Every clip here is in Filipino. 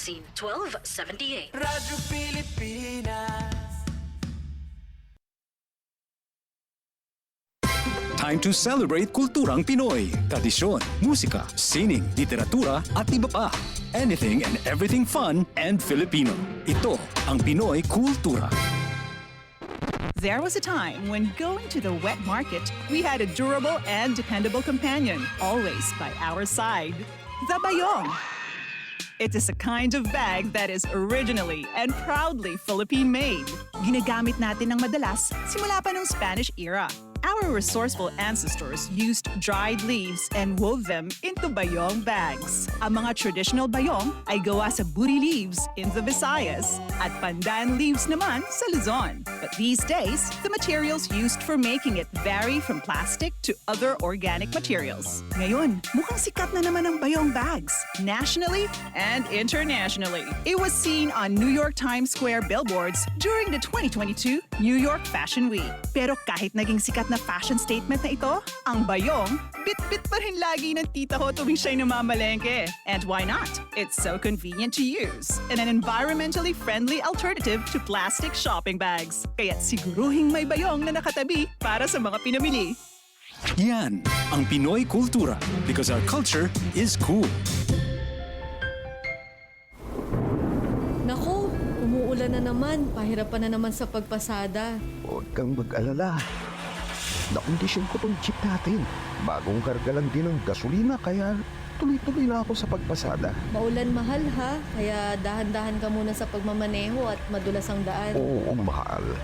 Scene 1278. Radyo Pilipinas. Time to celebrate kulturang Pinoy. Tradisyon, musika, sining, literatura at iba pa. Anything and everything fun and Filipino. Ito ang Pinoy Kultura. There was a time when going to the wet market, we had a durable and dependable companion, always by our side. The bayong. It is a kind of bag that is originally and proudly Philippine-made. Ginagamit natin ng madalas simula pa ng Spanish era. Our resourceful ancestors used dried leaves and wove them into bayong bags. Ang mga traditional bayong ay gawa sa buri leaves in the Visayas at pandan leaves naman sa Luzon. But these days, the materials used for making it vary from plastic to other organic materials. Ngayon, mukhang sikat na naman ang bayong bags, nationally and internationally. It was seen on New York Times Square billboards during the 2022 New York Fashion Week. Pero kahit naging sikat na fashion statement na ito, ang bayong, bit-bit pa rin lagi ng tita ko tuwing siya'y namamalengke. And why not? It's so convenient to use and an environmentally friendly alternative to plastic shopping bags. Kaya't siguruhing may bayong na nakatabi para sa mga pinamili. Yan ang Pinoy Kultura because our culture is cool. Nako, umuulan na naman. Pahirapan na naman sa pagpasada. Huwag kang mag-alala. Nakondisyon ko tong jeep natin. Bagong karga lang din ng gasolina kaya tuloy-tuloy na ako sa pagpasada. Maulan mahal ha, kaya dahan-dahan ka muna sa pagmamaneho at madulas ang daan. Oo, mahal.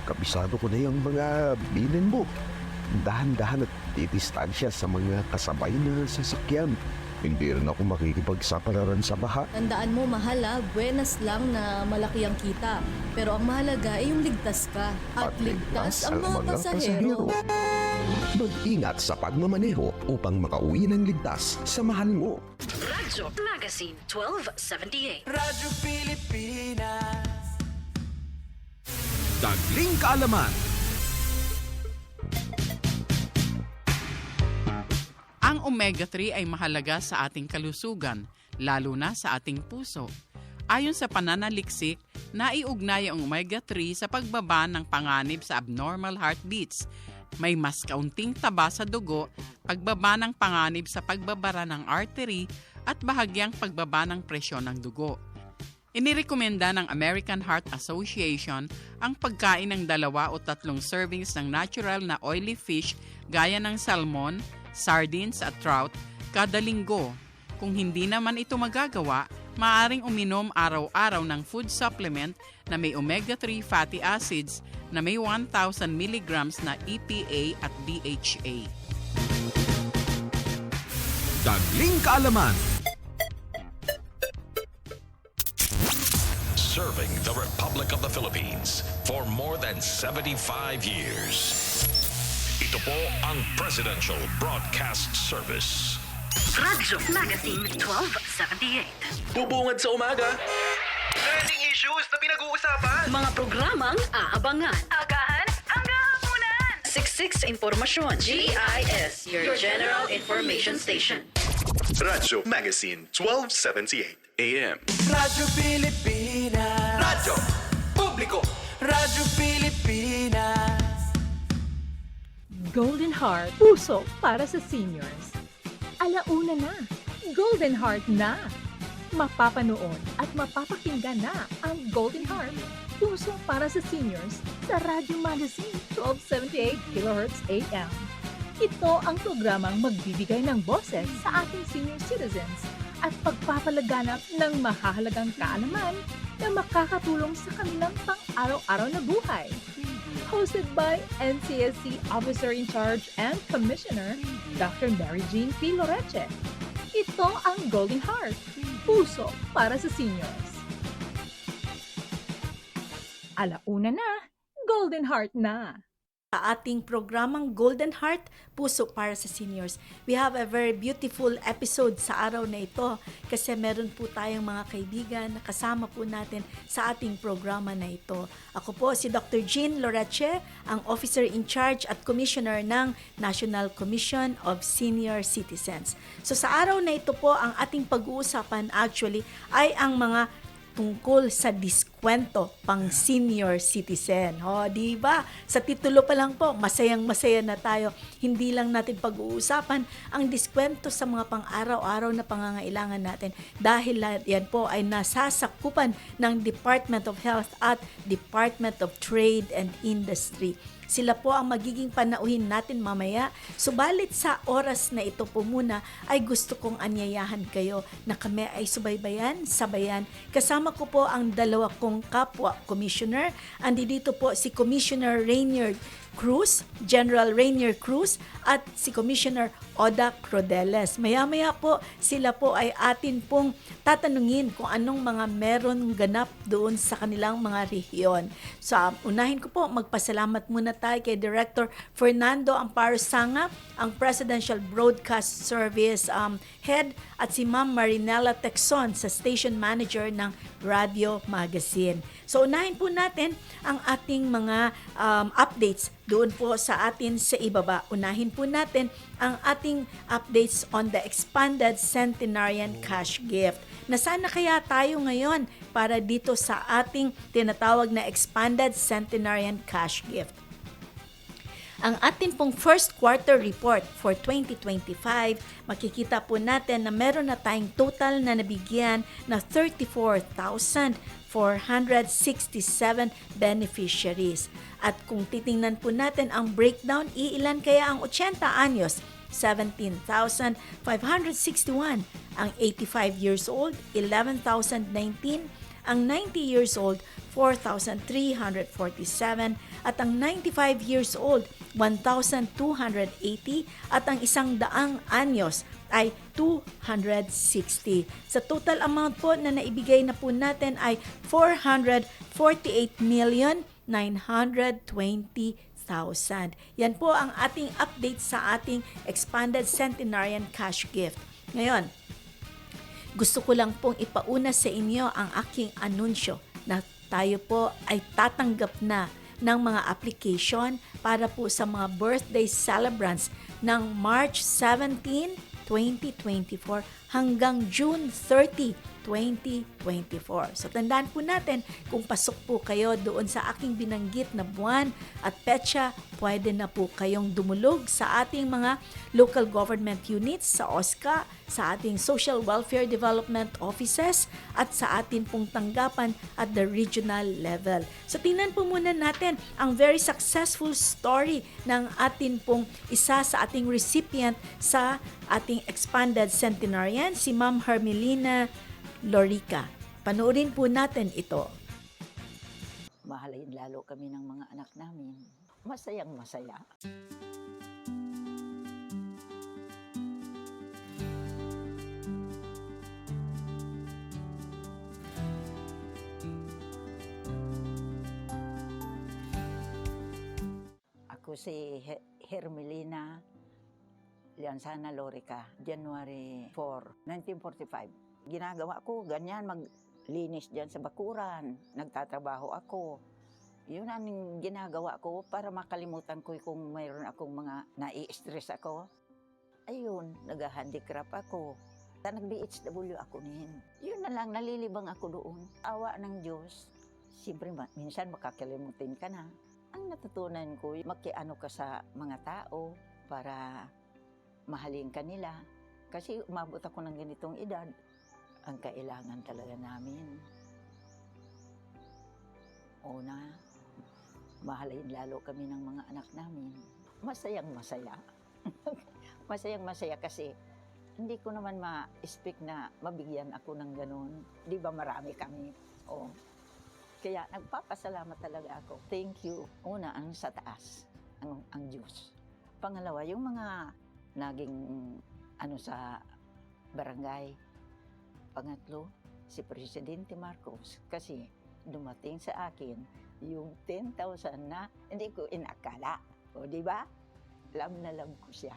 Kabisado ko na yung mga bilin mo. Dahan-dahan at titistansya sa mga kasabay na sasakyan. Hindi rin ako makikipagsapalaran sa baha. Tandaan mo mahal ha, buenas lang na malaki ang kita. Pero ang mahalaga ay yung ligtas ka. At ligtas ang mga pasahero. Mag-ingat sa pagmamaneho upang makauwi ng ligtas sa mahal mo. Radyo Magazine 1278. Radyo Pilipinas. Dagling kaalaman. Ang omega-3 ay mahalaga sa ating kalusugan, lalo na sa ating puso. Ayon sa pananaliksik, naiugnay ang omega-3 sa pagbaba ng panganib sa abnormal heartbeats. May mas kaunting taba sa dugo, pagbaba ng panganib sa pagbabara ng artery at bahagyang pagbaba ng presyon ng dugo. Inirekomenda ng American Heart Association ang pagkain ng 2 o 3 servings ng natural na oily fish gaya ng salmon, sardines at trout kada linggo. Kung hindi naman ito magagawa, maaaring uminom araw-araw ng food supplement na may omega-3 fatty acids na may 1,000 mg na EPA at DHA. Dagling kaalaman. Serving the Republic of the Philippines for more than 75 years. Ito po ang Presidential Broadcast Service. Radyo Magazine 1278. Bubungad sa umaga. Trending issues na pinag-uusapan. Mga programang aabangan. Agahan hanggang hapunan. Siksik sa impormasyon. GIS, your General Information Station. Radyo Magazine 1278 AM. Radyo Pilipinas. Radyo Publiko. Radyo Pilipinas. Golden Heart, puso para sa seniors. Alauna na, Golden Heart na. Mapapanood at mapapakinggan na ang Golden Heart, puso para sa seniors sa Radyo Magazine 1278 kHz AM. Ito ang programang magbibigay ng boses sa ating senior citizens at pagpapalaganap ng mahahalagang kaalaman na makakatulong sa kanilang pang-araw-araw na buhay. Hosted by NCSC Officer in Charge and Commissioner Dr. Mary Jean P. Loreche. Ito ang Golden Heart, puso para sa seniors. Alauna na, Golden Heart na! sa ating programang Golden Heart, Puso para sa Seniors. We have a very beautiful episode sa araw na ito kasi meron po tayong mga kaibigan na kasama po natin sa ating programa na ito. Ako po si Dr. Jean Loreche, ang Officer in Charge at Commissioner ng National Commission of Senior Citizens. So sa araw na ito po, ang ating pag-uusapan actually ay ang mga tungkol sa diskwento pang senior citizen. Di ba? Sa titulo pa lang po, masayang-masaya na tayo. Hindi lang natin pag-uusapan ang diskwento sa mga pang-araw-araw na pangangailangan natin dahil yan po ay nasasakupan ng Department of Health at Department of Trade and Industry. Sila po ang magiging panauhin natin mamaya. Subalit sa oras na ito po muna ay gusto kong anyayahan kayo na kami ay subaybayan, sabayan. Kasama ko po ang dalawa kong kapwa commissioner. Andi dito po si Commissioner Rainier Cruz, General Rainier Cruz at si Commissioner Oda Crodeles. Maya-maya po sila po ay atin pong tatanungin kung anong mga meron ganap doon sa kanilang mga rehiyon. So unahin ko po, magpasalamat muna tayo kay Director Fernando Amparo Sanga, ang Presidential Broadcast Service Head, at si Ma'am Marinela Texon sa Station Manager ng Radio Magazine. So unahin po natin ang ating mga updates doon po sa atin sa ibaba. Unahin po natin ang ating updates on the expanded centenarian cash gift. Nasaan na kaya tayo ngayon para dito sa ating tinatawag na expanded centenarian cash gift? Ang atin pong first quarter report for 2025, makikita po natin na meron na tayong total na nabigyan na 34,467 beneficiaries. At kung titingnan po natin ang breakdown, iilan kaya ang 80 anyos? 17,561. Ang 85 years old, 11,019. Ang 90 years old, 4,347. At ang 95 years old, 1,280. At ang 100 anyos ay 260. Sa total amount po na naibigay na po natin ay 448,920,000. Yan po ang ating update sa ating expanded centenarian cash gift. Ngayon, gusto ko lang pong ipauna sa inyo ang aking anunsyo na tayo po ay tatanggap na ng mga application para po sa mga birthday celebrants ng March 17, 2024 hanggang June 30, 2024. So tandaan po natin, kung pasok po kayo doon sa aking binanggit na buwan at petsa, pwede na po kayong dumulog sa ating mga local government units, sa OSCA, sa ating social welfare development offices, at sa ating pong tanggapan at the regional level. So tingnan po muna natin ang very successful story ng ating pong isa sa ating recipient sa ating expanded centenarian, si Ma'am Hermelina Lorica. Panoorin po natin ito. Mahalin lalo kami ng mga anak namin. Masayang masaya. Ako si Hermelina Liansana Lorica, January 4, 1945. Ginagawa ko, ganyan, maglinis dyan sa bakuran. Nagtatrabaho ako. Yun ang ginagawa ko para makalimutan ko kung mayroon akong mga nai-stress ako. Ayun, nag-handicraft ako. Nag-BHW ako nihin. Yun na lang, nalilibang ako doon. Awa ng Diyos. Siyempre, minsan makakalimutin ka na. Ang natutunan ko, makiano ka sa mga tao para mahalin ka nila. Kasi umabot ako ng ganitong edad. Ang kailangan talaga namin. Una, mahalin lalo kami ng mga anak namin. Masayang masaya. Masayang masaya kasi hindi ko naman ma-speak na mabigyan ako ng ganun. Di ba marami kami? Oh. Kaya nagpapasalamat talaga ako. Thank you. Una, ang sa taas, ang Diyos. Pangalawa, yung mga naging sa barangay. Pangatlo, si Presidente Marcos kasi dumating sa akin yung 10,000 na hindi ko inakala. O, di ba? Love na love ko siya.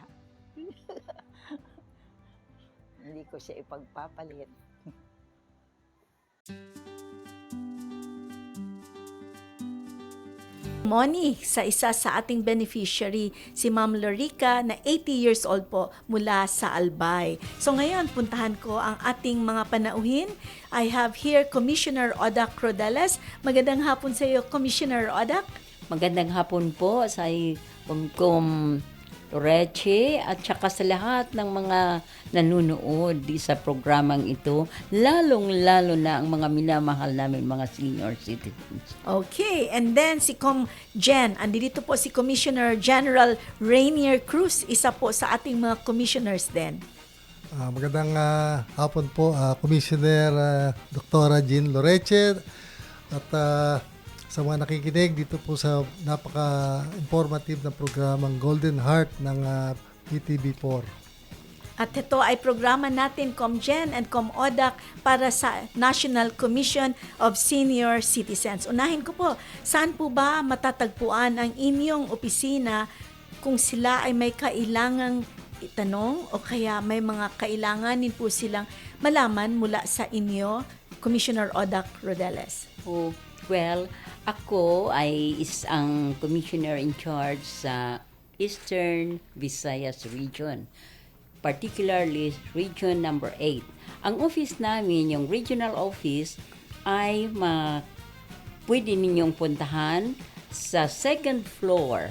Hindi ko siya ipagpapalit. Moni sa isa sa ating beneficiary, si Ma'am Lorica na 80 years old po mula sa Albay. So ngayon, puntahan ko ang ating mga panauhin. I have here Commissioner Odac Rodeles. Magandang hapon sa iyo, Commissioner Odac. Magandang hapon po sa Kumkum Loreche at saka sa lahat ng mga nanonood sa programang ito, lalong-lalo na ang mga minamahal namin mga senior citizens. Okay, and then si Com Jen, andito po si Commissioner General Rainier Cruz, isa po sa ating mga commissioners din. Magandang hapon po, Commissioner Dr. Jean Loreche at sa mga nakikinig dito po sa napaka-informative na programang Golden Heart ng PTV4. At ito ay programa natin, Com Jen and Com Odac, para sa National Commission of Senior Citizens. Unahin ko po, saan po ba matatagpuan ang inyong opisina kung sila ay may kailangang itanong o kaya may mga kailanganin po silang malaman mula sa inyo, Commissioner Odac Rodeles? Oh, well, ako ay isang commissioner in charge sa Eastern Visayas Region, particularly Region number 8. Ang office namin, yung regional office, ay pwede ninyong puntahan sa second floor,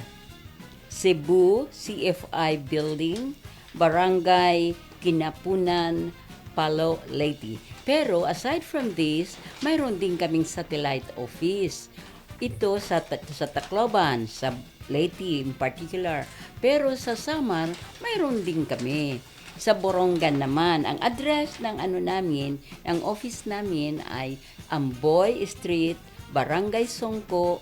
Cebu CFI Building, Barangay Kinapunan, Palo, Leyte. Pero aside from this, mayroon din kaming satellite office. Ito sa Tacloban, sa Leyte in particular. Pero sa Samar, mayroon din kami. Sa Borongan naman, ang address ng ng office namin ay Amboy Street, Barangay Songko,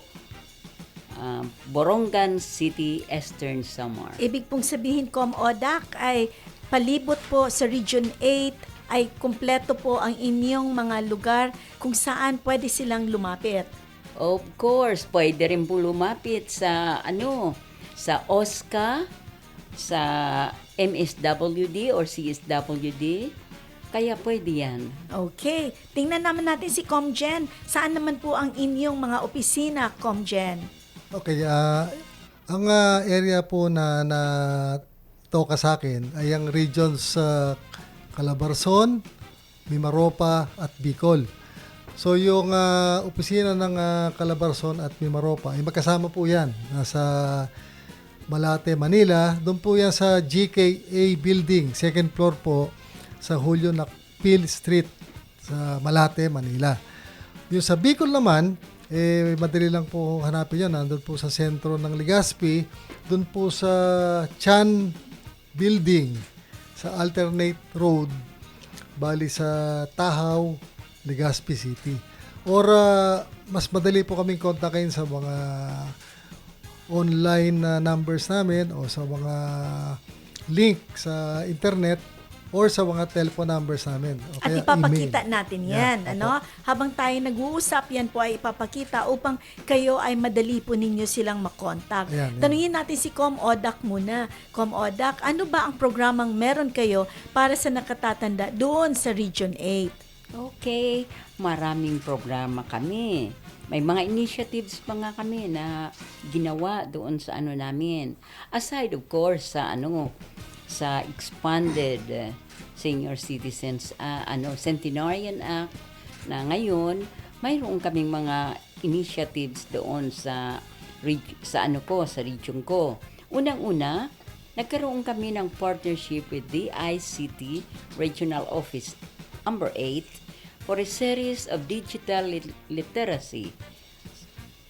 Borongan City, Eastern Samar. Ibig pong sabihin, Com Odac, ay palibot po sa Region 8, ay kumpleto po ang inyong mga lugar kung saan pwede silang lumapit. Of course, pwede rin po lumapit sa sa OSCA, sa MSWD or CSWD. Kaya pwede yan. Okay. Tingnan naman natin si Com Jen. Saan naman po ang inyong mga opisina, Com Jen? Okay, ang area po na toka sa akin ay ang regions Calabarzon, Mimaropa at Bicol. So yung opisina ng Calabarzon at Mimaropa ay magkasama po yan. Nasa Malate, Manila. Doon po yan sa GKA Building, second floor po sa Julio Nakpil Street sa Malate, Manila. Yung sa Bicol naman, madali lang po hanapin yan. Nandun po sa sentro ng Legazpi. Doon po sa Chan Building sa Alternate Road, bali sa Tahaw, Legazpi City. Or mas madali po kaming kontakin sa mga online numbers namin o sa mga link sa internet or sa mga telephone numbers namin. O at kaya ipapakita email. natin yan. Habang tayo nag-uusap, yan po ay ipapakita upang kayo ay madali po ninyo silang makontak. Tanungin natin si Com Odac muna. Com Odac, ano ba ang programang meron kayo para sa nakatatanda doon sa Region 8? Okay, maraming programa kami. May mga initiatives pa nga kami na ginawa doon sa namin. Aside of course sa expanded senior citizens Centenarian Act na ngayon mayroon kaming mga initiatives doon sa region ko. Unang-una, nagkaroon kami ng partnership with DICT Regional Office number 8 for a series of digital literacy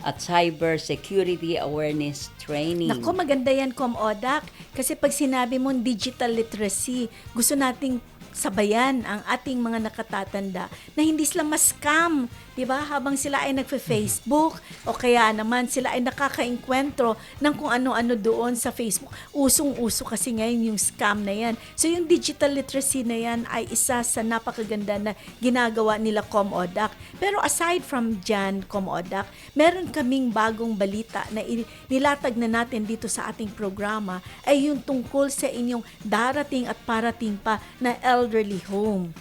at cyber security awareness training. Naku, maganda yan, Com Odac. Kasi pag sinabi mong digital literacy, gusto nating sabayan ang ating mga nakatatanda na hindi sila ma-scam, 'di ba? Habang sila ay nagfe-Facebook o kaya naman sila ay nakakaengkwentro ng kung ano-ano doon sa Facebook. Usong-uso kasi ngayon yung scam na yan. So yung digital literacy na yan ay isa sa napakaganda na ginagawa nila COMODAC. Pero aside from dyan, COMODAC, meron kaming bagong balita na nilatag na natin dito sa ating programa ay yung tungkol sa inyong darating at parating pa na elderly home.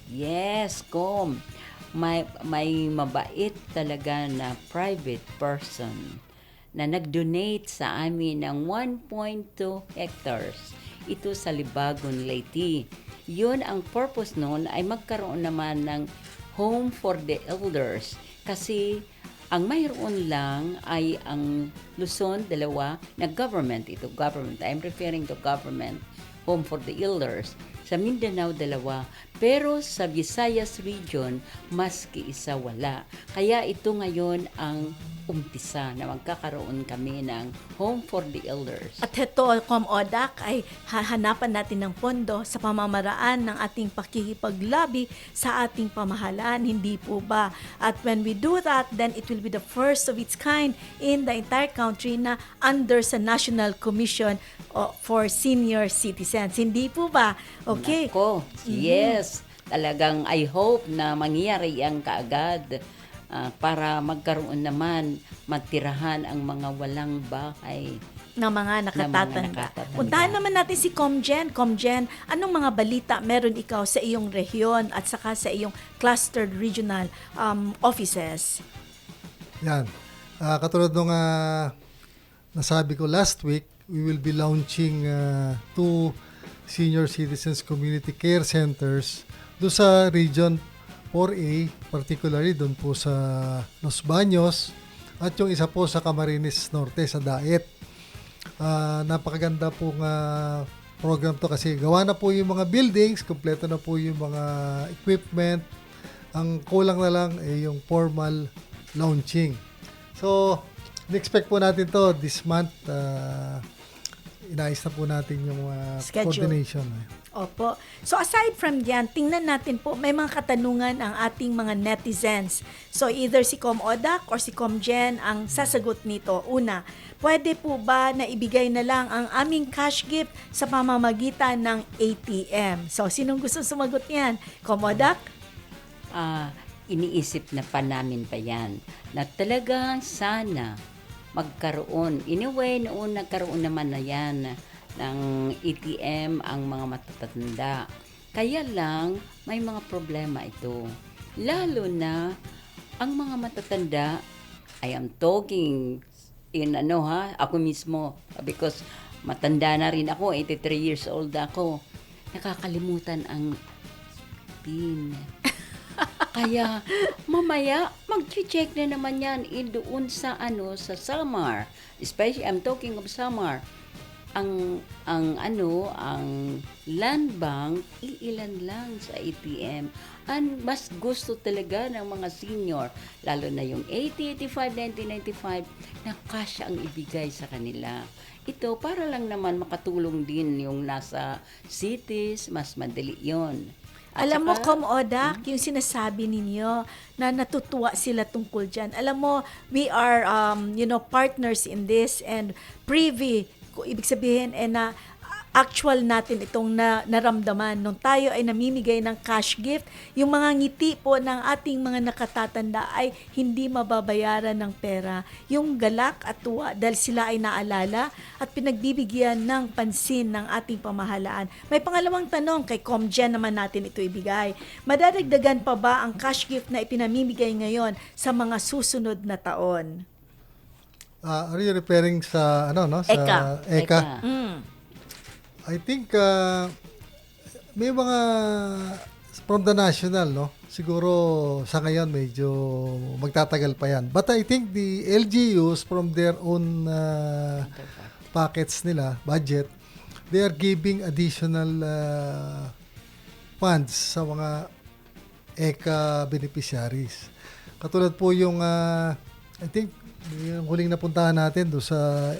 Yes, Com. May mabait talaga na private person na nag-donate sa amin ng 1.2 hectares. Ito sa Libagon, Leyte. Yun, ang purpose noon ay magkaroon naman ng home for the elders. Kasi ang mayroon lang ay ang Luzon, dalawa, na government. Ito, government. I'm referring to government home for the elders. Sa Mindanao, dalawa. Pero sa Visayas region, maski isa wala. Kaya ito ngayon ang umpisa na magkakaroon kami ng home for the elders. At ito, COMODAC, ay hahanapan natin ng pondo sa pamamaraan ng ating pakikipaglabi sa ating pamahalaan, hindi po ba? At when we do that, then it will be the first of its kind in the entire country na under sa National Commission for Senior Citizens. Hindi po ba? Okay. Nako, yes. Talagang I hope na mangyari ang kaagad. Para magkaroon naman, matirahan ang mga walang bahay ng mga nakatatanda. Puntahan naman natin si Comgen. Comgen, anong mga balita meron ikaw sa iyong rehiyon at saka sa iyong clustered regional offices? Yan. Katulad nung nasabi ko last week, we will be launching 2 senior citizens community care centers doon sa region 4A, particularly doon po sa Los Baños at yung isa po sa Camarines Norte sa Daet. Napakaganda pong program to kasi gawa na po yung mga buildings, kumpleto na po yung mga equipment. Ang kulang na lang ay yung formal launching. So, in-expect po natin to this month. Inayos na po natin yung coordination. Opo. So aside from diyan, tingnan natin po, may mga katanungan ang ating mga netizens. So either si COMODAC or si Comgen ang sasagot nito. Una, pwede po ba na ibigay na lang ang aming cash gift sa pamamagitan ng ATM? So sinong gusto sumagot niyan? COMODAC? Iniisip na pa namin pa yan na talagang sana magkaroon. Anyway, noon nagkaroon naman na yan ng ATM ang mga matatanda. Kaya lang, may mga problema ito. Lalo na, ang mga matatanda, I am talking in ako mismo, because matanda na rin ako, 83 years old ako, nakakalimutan ang PIN. Kaya, mamaya, mag-check na naman yan doon sa Samar. Especially, I'm talking of Samar. Ang land bank, iilan lang sa ATM. Ang mas gusto talaga ng mga senior, lalo na yung 80, 85, 1995, na cash ang ibigay sa kanila. Ito, para lang naman makatulong din yung nasa cities, mas madali yon. Alam mo, COMODAC, yung sinasabi ninyo na natutuwa sila tungkol dyan. Alam mo, we are, partners in this and privy. Ibig sabihin, na actual natin itong naramdaman nung tayo ay namimigay ng cash gift. Yung mga ngiti po ng ating mga nakatatanda ay hindi mababayaran ng pera. Yung galak at tuwa dahil sila ay naalala at pinagbibigyan ng pansin ng ating pamahalaan. May pangalawang tanong kay Comgen naman natin ito ibigay. Madadagdagan pa ba ang cash gift na ipinamimigay ngayon sa mga susunod na taon? Are you referring sa sa ECA? I think may mga from the national, no? Siguro sa ngayon medyo magtatagal pa yan. But I think the LGUs from their own pockets nila, budget, they are giving additional funds sa mga ECA beneficiaries. Katulad po yung I think yung huling napuntahan natin do sa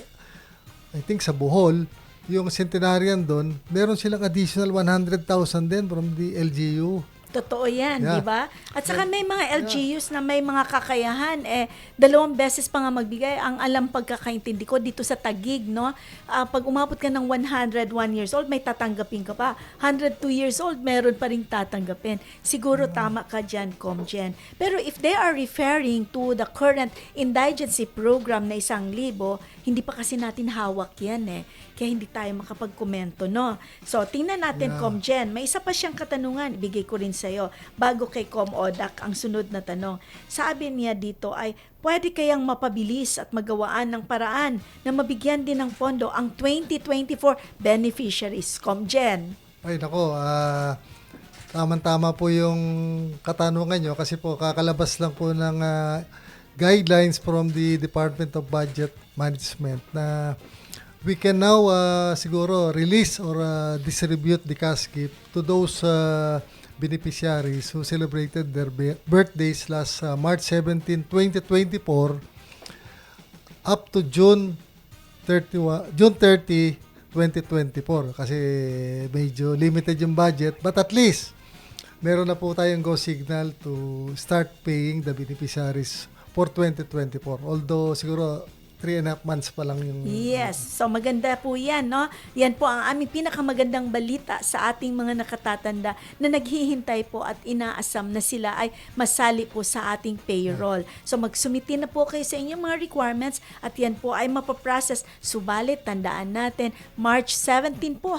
I think sa Bohol, yung centenarian doon, meron silang additional 100,000 din from the LGU. Totoo yan, Yeah. di ba? At saka may mga LGUs na may mga kakayahan, 2 beses pa nga magbigay. Ang alam pagkakaintindi ko dito sa Taguig, no? Pag umabot ka ng 101 years old, may tatanggapin ka pa. 102 years old, meron pa rin tatanggapin. Siguro tama ka dyan, Comgen. Pero if they are referring to the current indigency program na 1,000, hindi pa kasi natin hawak yan Kaya hindi tayo makapagkomento, no? So, tingnan natin, Comgen. May isa pa siyang katanungan, ibigay ko rin sa'yo. Bago kay Com Odak, ang sunod na tanong. Sabi niya dito ay, pwede kayang mapabilis at magawaan ng paraan na mabigyan din ng pondo ang 2024 beneficiaries, Comgen? Ay, nako, tama-tama po yung katanungan nyo kasi po kakalabas lang po ng guidelines from the Department of Budget Management na we can now siguro release or distribute the cash gift to those beneficiaries who celebrated their birthdays last March 17, 2024 up to June 30, 2024 kasi medyo limited yung budget, but at least meron na po tayong go signal to start paying the beneficiaries for 2024. Although siguro 3.5 months pa lang yung... Yes. So maganda po yan, no? Yan po ang aming pinakamagandang balita sa ating mga nakatatanda na naghihintay po at inaasam na sila ay masali po sa ating payroll. So magsumiti na po kayo sa inyong mga requirements at yan po ay mapaprocess. Subalit, tandaan natin, March 17 po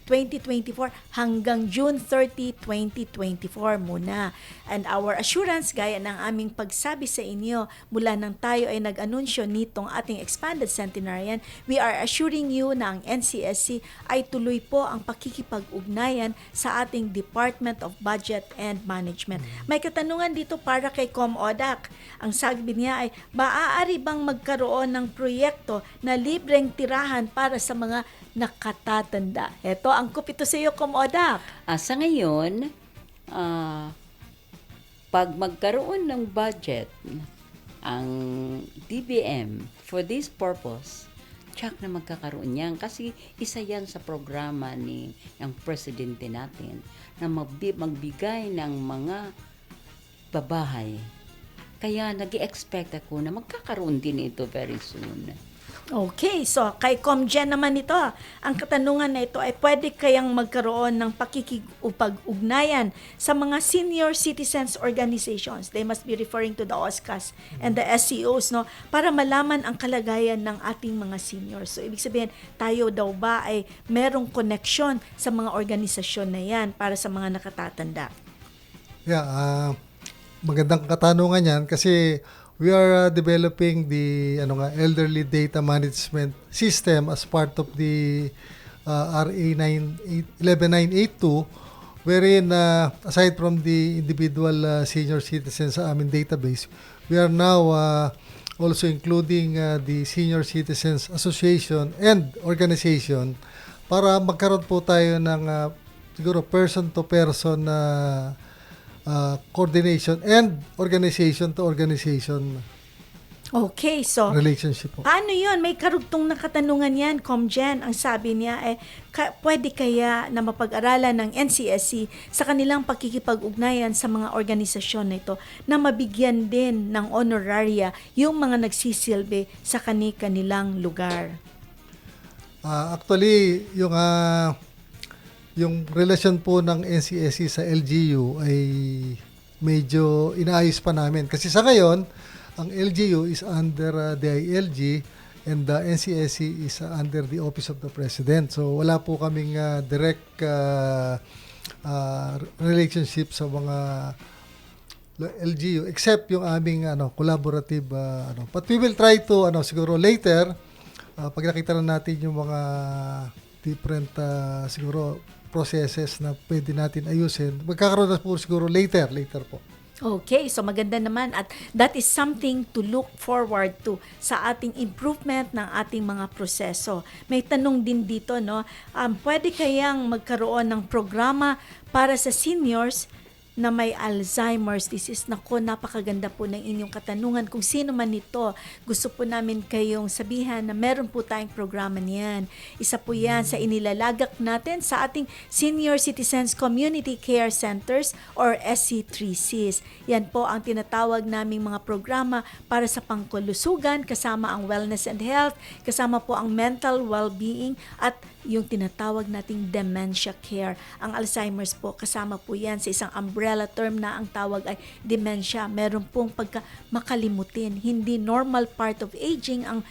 2024 hanggang June 30, 2024 muna. And our assurance, gaya ng aming pagsabi sa inyo mula nang tayo ay nag-anunsyo nitong ating expanded centenarian, we are assuring you na ang NCSC ay tuloy po ang pakikipag-ugnayan sa ating Department of Budget and Management. May katanungan dito para kay Com Odak. Ang sabi niya ay, maaari bang magkaroon ng proyekto na libreng tirahan para sa mga nakatatanda? Ito, ang kupito sa iyo, Com Odak. Sa ngayon, pag magkaroon ng budget ang DBM for this purpose, tsak na magkakaroon yan kasi isa yan sa programa ng presidente natin na magbigay ng mga babahay. Kaya nag-i-expect ako na magkakaroon din ito very soon. Okay, so kay Comgen naman ito, ang katanungan na ito ay pwede kayang magkaroon ng pakikipag-ugnayan sa mga senior citizens organizations. They must be referring to the OSCAs and the SCOs, no, para malaman ang kalagayan ng ating mga seniors. So ibig sabihin, tayo daw ba ay merong connection sa mga organisasyon na yan para sa mga nakatatanda? Yeah, magandang katanungan yan kasi we are developing the elderly data management system as part of the RA 11982, wherein aside from the individual senior citizens sa aming database, we are now also including the Senior Citizens Association and Organization para magkaroon po tayo ng siguro person-to-person coordination and organization to organization Okay, so relationship po. Paano yun? May karugtong na katanungan yan, Comgen. Ang sabi niya pwede kaya na mapag-aralan ng NCSC sa kanilang pakikipag-ugnayan sa mga organisasyon na ito na mabigyan din ng honoraria yung mga nagsisilbi sa kanilang lugar? Actually, yung relasyon po ng NCSC sa LGU ay medyo inaayos pa namin. Kasi sa ngayon, ang LGU is under the DILG and the NCSC is under the Office of the President. So wala po kaming direct relationship sa mga LGU except yung aming collaborative But we will try to siguro later pag nakita na natin yung mga different siguro processes na pwede natin ayusin. Magkakaroon na po siguro later po. Okay, so maganda naman at that is something to look forward to sa ating improvement ng ating mga proseso. May tanong din dito, no? Pwede kayang magkaroon ng programa para sa seniors na may Alzheimer's disease. Nako, napakaganda po ng inyong katanungan. Kung sino man ito, gusto po namin kayong sabihan na meron po tayong programa niyan. Isa po yan sa inilalagak natin sa ating Senior Citizens Community Care Centers or SC3Cs. Yan po ang tinatawag naming mga programa para sa pangkalusugan, kasama ang wellness and health, kasama po ang mental well-being at yung tinatawag nating dementia care. Ang Alzheimer's po, kasama po yan sa isang umbrella term na ang tawag ay dementia. Meron pong makalimutin. Hindi normal part of aging ang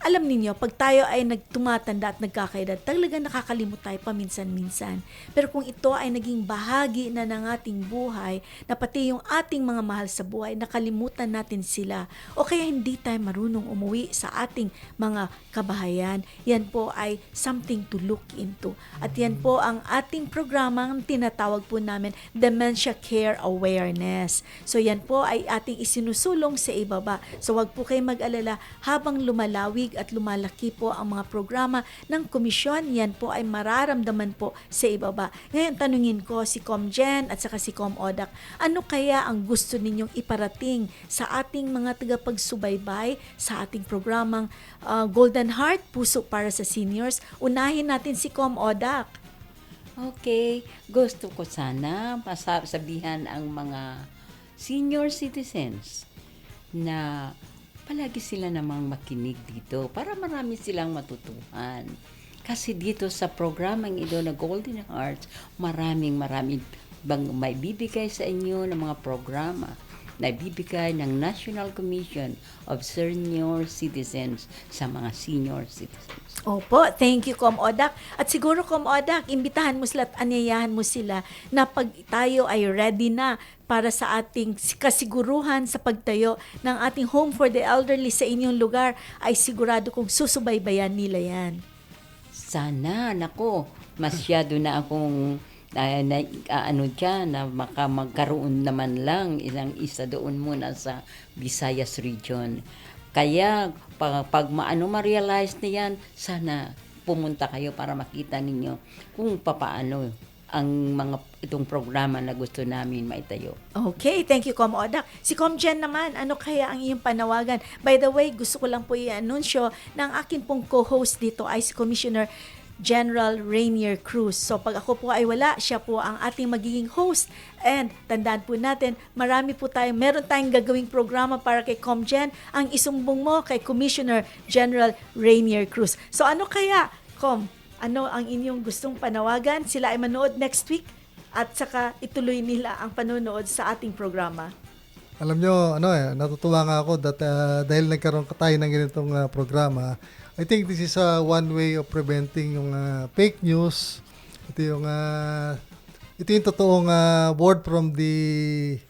alam ninyo, pag tayo ay tumatanda at nagkakaedad, talagang nakakalimut tayo paminsan-minsan. Pero kung ito ay naging bahagi na ng ating buhay, na pati yung ating mga mahal sa buhay, nakalimutan natin sila, o kaya hindi tayo marunong umuwi sa ating mga kabahayan, yan po ay something to look into. At yan po ang ating programang tinatawag po namin Dementia Care Awareness. So yan po ay ating isinusulong sa ibaba. So wag po kayo mag-alala, habang lumalawig at lumalaki po ang mga programa ng komisyon, yan po ay mararamdaman po sa ibaba. Ngayon, tanungin ko si Com Jen at saka si Com Odak, ano kaya ang gusto ninyong iparating sa ating mga tagapagsubaybay sa ating programang Golden Heart, Puso para sa Seniors? Unahin natin si Com Odak. Okay, gusto ko sana sabihan ang mga senior citizens na palagi sila namang makinig dito para marami silang matutuhan. Kasi dito sa programang ito na Golden Hearts, maraming bang may bibigay sa inyo ng mga programa na bibigay ng National Commission of Senior Citizens sa mga senior citizens. Opo, thank you, Com Odak. At siguro, Com Odak, imbitahan mo sila at anyayahan mo sila na pag tayo ay ready na para sa ating kasiguruhan sa pagtayo ng ating home for the elderly sa inyong lugar, ay sigurado kong susubaybayan nila yan. Sana, nako, masyado na akong na magkaroon naman lang isa doon muna sa Visayas region. Kaya pag ma-realize na yan, sana pumunta kayo para makita ninyo kung papaano ang itong programa na gusto namin maitayo. Okay, thank you, Com Odak. Si Com Jen naman, ano kaya ang iyong panawagan? By the way, gusto ko lang po i-anunsyo na ang akin pong co-host dito ay si Commissioner General Rainier Cruz. So pag ako po ay wala, siya po ang ating magiging host. And tandaan po natin, meron tayong gagawing programa para kay ComGen. Ang isumbong mo kay Commissioner General Rainier Cruz. So ano kaya, Com? Ano ang inyong gustong panawagan? Sila ay manood next week at saka ituloy nila ang panonood sa ating programa. Alam nyo, natutuwa nga ako dahil nagkaroon tayo ng ganitong programa. I think this is one way of preventing yung fake news. Ito yung totoong word from the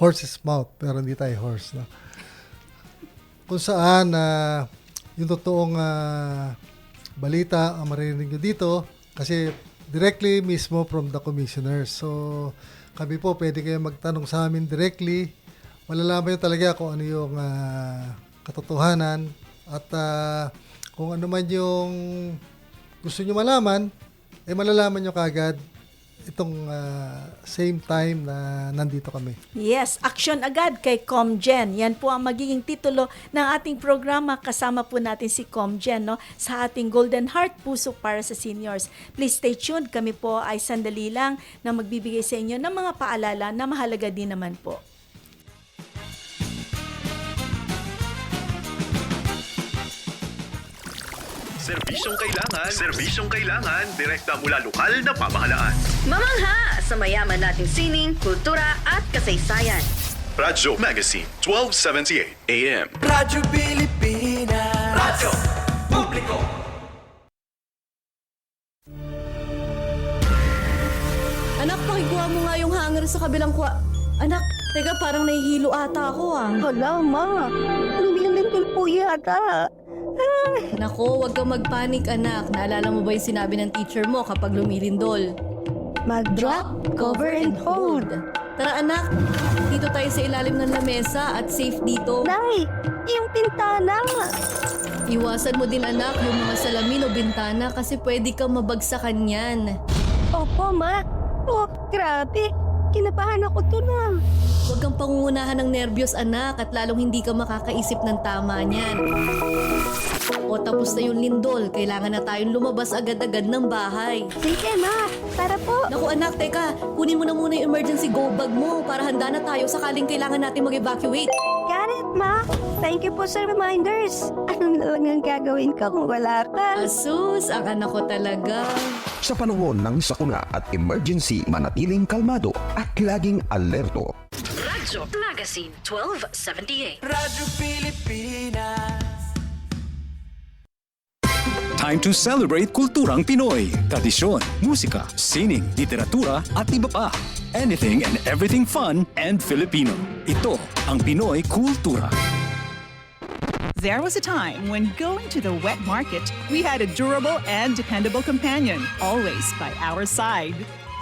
horse's mouth, pero hindi tayo horse, no? Kung saan yung totoong balita ang maririnig nyo dito kasi directly mismo from the commissioners. So kami po, pwede kayo magtanong sa amin directly. Malalaman nyo talaga kung ano yung katotohanan at kung ano man yung gusto nyo malaman, malalaman nyo kagad itong same time na nandito kami. Yes, action agad kay ComGen. Yan po ang magiging titulo ng ating programa. Kasama po natin si ComGen, no, sa ating Golden Heart, Puso para sa Seniors. Please stay tuned. Kami po ay sandali lang na magbibigay sa inyo ng mga paalala na mahalaga din naman po. Serbisyong kailangan, direkta mula lokal na pamahalaan. Mamangha sa mayaman nating sining, kultura at kasaysayan. Radyo Magazine, 1278 AM. Radyo Pilipinas. Radyo Publiko. Anak, pakikuha mo nga yung hanger sa kabilang Anak, teka, parang nahihilo ata ako Hala, ma. Lumilipil po yata. Nako, huwag kang magpanik, anak. Naalala mo ba yung sinabi ng teacher mo kapag lumirindol? Mag-drop, cover, and hold. Tara, anak. Dito tayo sa ilalim ng lamesa at safe dito. Nay, yung pintana. Iwasan mo din, anak, yung mga salamin o bintana kasi pwede kang mabagsakan yan. Opo, ma. Oh, grabe. Kinabahan ako to na. Huwag kang pangungunahan ng nerbiyos, anak, at lalong hindi ka makakaisip ng tama niyan. O tapos na yung lindol, kailangan na tayong lumabas agad-agad ng bahay. Sige, ma. Tara po. Naku anak, teka, kunin mo na muna yung emergency go bag mo para handa na tayo sakaling kailangan natin mag-evacuate. Got it, ma. Thank you po sa reminders. Ano na lang ang gagawin ko kung wala ka? Asus, ang anak ko talaga. Sa panahon ng sakuna at emergency, manatiling kalmado at laging alerto. Radyo Magazine 1278. Radyo Pilipinas. Time to celebrate kulturang Pinoy. Tradisyon, musika, sining, literatura at iba pa. Anything and everything fun and Filipino. Ito ang Pinoy Kultura. There was a time when going to the wet market, we had a durable and dependable companion, always by our side.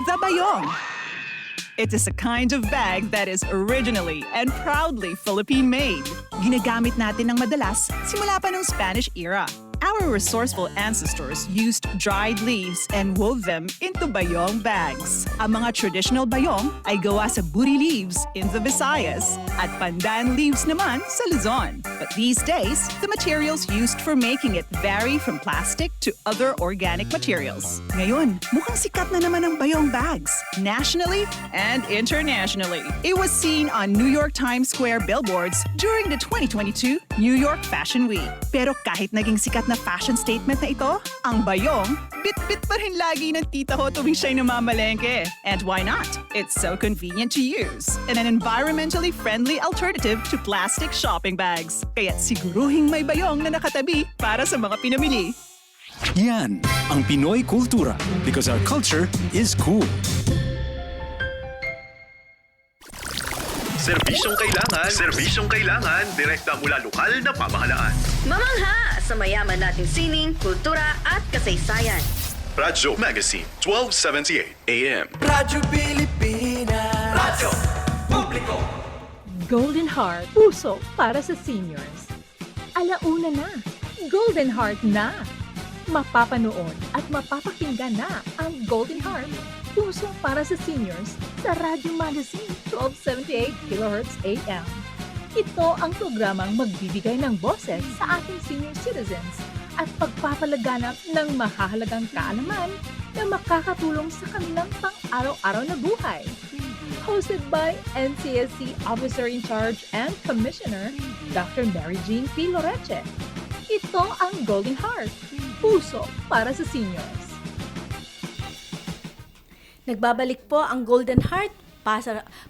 The Bayong. It is a kind of bag that is originally and proudly Philippine-made. Ginagamit natin ng madalas simula pa ng Spanish era. Our resourceful ancestors used dried leaves and wove them into bayong bags. Ang mga traditional bayong ay gawa sa buri leaves in the Visayas at pandan leaves naman sa Luzon. But these days, the materials used for making it vary from plastic to other organic materials. Ngayon, mukhang sikat na naman ang bayong bags, nationally and internationally. It was seen on New York Times Square billboards during the 2022 New York Fashion Week. Pero kahit naging sikat na fashion statement na ito, ang bayong, bit-bit pa rin lagi ng tita ko tuwing siya'y namamalengke. And why not? It's so convenient to use and an environmentally friendly alternative to plastic shopping bags. Kaya't siguruhing may bayong na nakatabi para sa mga pinamili. Yan ang Pinoy Kultura because our culture is cool. Serbisyong kailangan, direkta mula lokal na pamahalaan. Mamangha sa mayaman nating sining, kultura at kasaysayan. Radyo Magazine 1278 AM. Radyo Pilipinas. Radyo Publiko. Golden Heart, puso para sa seniors. Alauna na, Golden Heart na. Mapapanood at mapapakinggan na ang Golden Heart, puso para sa seniors sa Radyo Magazine 1278 kHz AM. Ito ang programang magbibigay ng boses sa ating senior citizens at pagpapalaganap ng mahahalagang kaalaman na makakatulong sa kanilang pang-araw-araw na buhay. Hosted by NCSC Officer in Charge and Commissioner Dr. Mary Jean P. Loreche. Ito ang Golden Heart, puso para sa seniors. Nagbabalik po ang Golden Heart,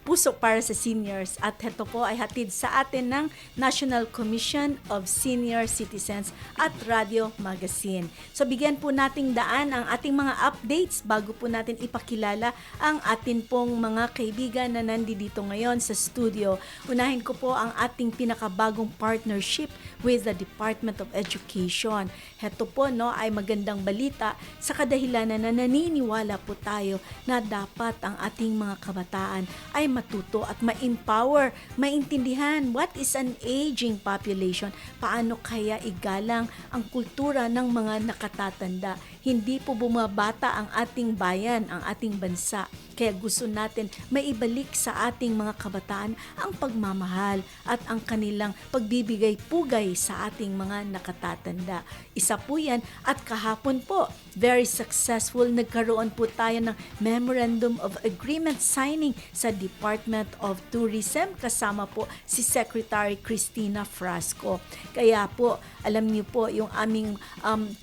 puso para sa seniors, at ito po ay hatid sa atin ng National Commission of Senior Citizens at Radio Magazine. So bigyan po nating daan ang ating mga updates bago po natin ipakilala ang atin pong mga kaibigan na nandito ngayon sa studio. Unahin ko po ang ating pinakabagong partnership with the Department of Education. Ito po ay magandang balita sa kadahilanan na naniniwala po tayo na dapat ang ating mga kabataan ay matuto at ma-empower, maintindihan what is an aging population, paano kaya igalang ang kultura ng mga nakatatanda. Hindi po bumabata ang ating bayan, ang ating bansa. Kaya gusto natin maibalik sa ating mga kabataan ang pagmamahal at ang kanilang pagbibigay pugay sa ating mga nakatatanda. Isa po yan, at kahapon po, very successful, nagkaroon po tayo ng Memorandum of Agreement signing sa Department of Tourism, kasama po si Secretary Cristina Frasco. Kaya po, alam niyo po, yung aming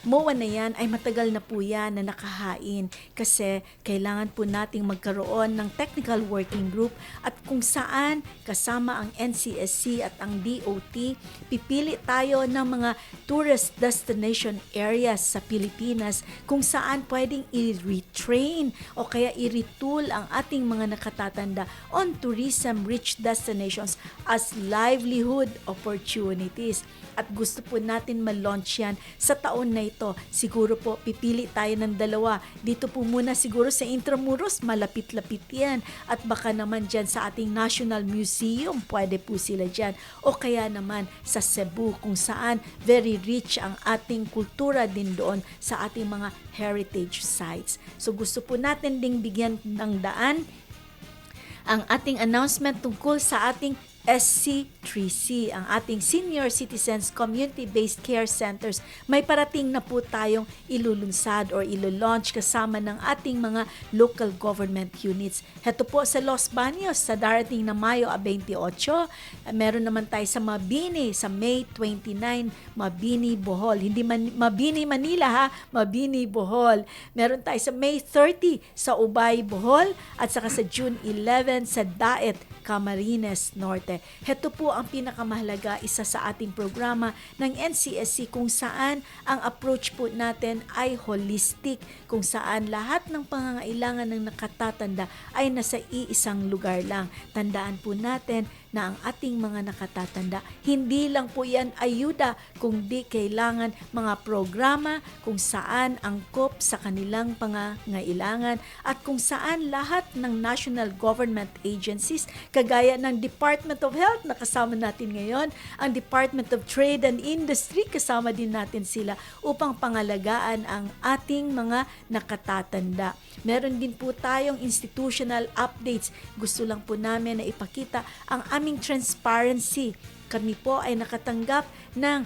MOA na yan ay matagal na po yan na nakahain kasi kailangan po nating magkaroon ng technical working group at kung saan kasama ang NCSC at ang DOT, pipili tayo ng mga tourist destination areas sa Pilipinas kung saan pwedeng i-retrain o kaya i-retool ang ating mga nakatatanda on tourism-rich destinations as livelihood opportunities. At gusto po natin ma-launch yan sa taon na ito. Siguro po pipili tayo ng dalawa. Dito po muna siguro sa Intramuros, malapit-lapit yan. At baka naman dyan sa ating National Museum, pwede po sila dyan. O kaya naman sa Cebu, kung saan very rich ang ating kultura din doon sa ating mga heritage sites. So gusto po natin ding bigyan ng daan ang ating announcement tungkol sa ating SC3C, ang ating Senior Citizens Community-Based Care Centers. May parating na po tayong ilulunsad or ilulaunch kasama ng ating mga local government units. Heto po sa Los Baños sa darating na Mayo 28. Meron naman tayo sa Mabini sa May 29, Mabini, Bohol. Hindi Mabini, Manila ha, Mabini, Bohol. Meron tayo sa May 30 sa Ubay, Bohol at saka sa June 11 sa Daet, Camarines Norte. Heto po ang pinakamahalaga, isa sa ating programa ng NCSC kung saan ang approach po natin ay holistic, kung saan lahat ng pangangailangan ng nakatatanda ay nasa iisang lugar lang. Tandaan po natin na ang ating mga nakatatanda, hindi lang po yan ayuda, kundi kailangan mga programa kung saan angkop sa kanilang pangangailangan at kung saan lahat ng national government agencies, kagaya ng Department of Health na kasama natin ngayon, ang Department of Trade and Industry, kasama din natin sila upang pangalagaan ang ating mga nakatatanda. Meron din po tayong institutional updates. Gusto lang po namin na ipakita ang aming transparency. Kami po ay nakatanggap ng